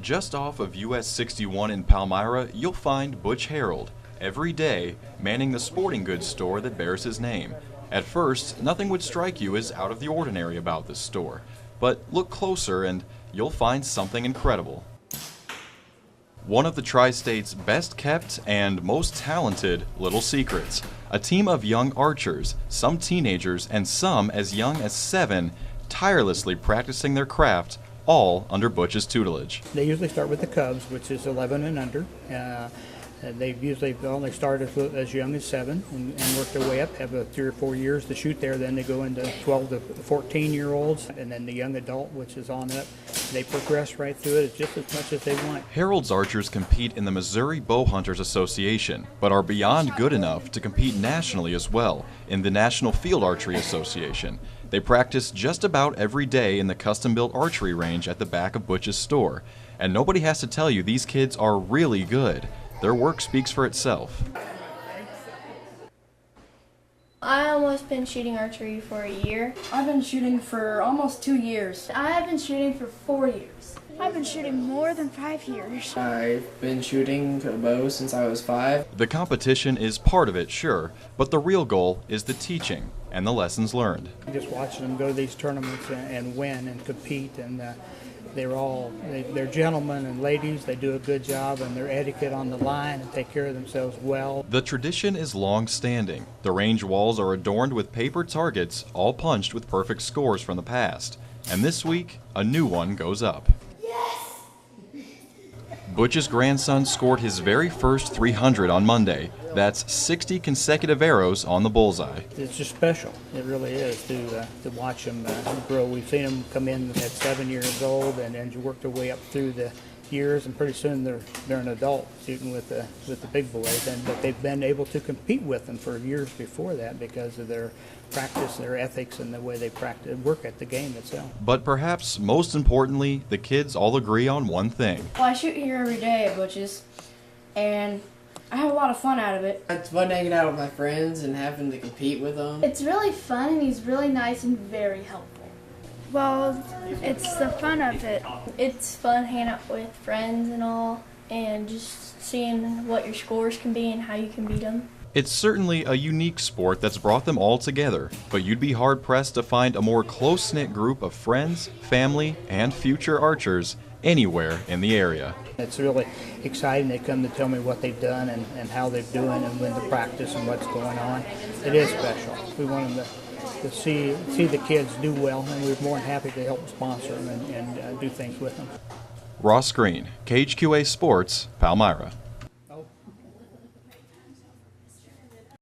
Just off of US 61 in Palmyra, you'll find Butch Harold, every day manning the sporting goods store that bears his name. At first, nothing would strike you as out of the ordinary about this store, but look closer and you'll find something incredible. One of the Tri-State's best kept and most talented little secrets. A team of young archers, some teenagers and some as young as 7, tirelessly practicing their craft, all under Butch's tutelage. They usually start with the cubs, which is 11 and under. They usually only start as young as 7 and work their way up, have 3 or 4 years to shoot there. Then they go into 12 to 14-year-olds, and then the young adult, which is on up. They progress right through it just as much as they want. Harold's archers compete in the Missouri Bow Hunters Association, but are beyond good enough to compete nationally as well in the National Field Archery Association. They practice just about every day in the custom-built archery range at the back of Butch's store. And nobody has to tell you these kids are really good. Their work speaks for itself. I almost been shooting archery for a year. I've been shooting for almost 2 years. I have been shooting for 4 years. I've been shooting more than 5 years. I've been shooting a bow since I was 5. The competition is part of it, sure, but the real goal is the teaching and the lessons learned. Just watching them go to these tournaments and win and compete, and they're gentlemen and ladies. They do a good job, and their etiquette on the line and take care of themselves well. The tradition is long-standing. The range walls are adorned with paper targets, all punched with perfect scores from the past. And this week, a new one goes up. Butch's grandson scored his very first 300 on Monday. That's 60 consecutive arrows on the bullseye. It's just special. It really is to watch them grow. We've seen them come in at 7 years old and you work their way up through the years, and pretty soon they're an adult shooting with the big boys. But they've been able to compete with them for years before that because of their practice, their ethics, and the way they work at the game itself. But perhaps most importantly, the kids all agree on one thing. Well, I shoot here every day at Butch's, and I have a lot of fun out of it. It's fun hanging out with my friends and having to compete with them. It's really fun, and he's really nice and very helpful. Well, it's the fun of it. It's fun hanging out with friends and all, and just seeing what your scores can be and how you can beat them. It's certainly a unique sport that's brought them all together, but you'd be hard-pressed to find a more close-knit group of friends, family, and future archers anywhere in the area. It's really exciting. They come to tell me what they've done and how they're doing and when to practice and what's going on. It is special. We want them to see the kids do well, and we're more than happy to help sponsor them and do things with them. Ross Green, KHQA Sports, Palmyra.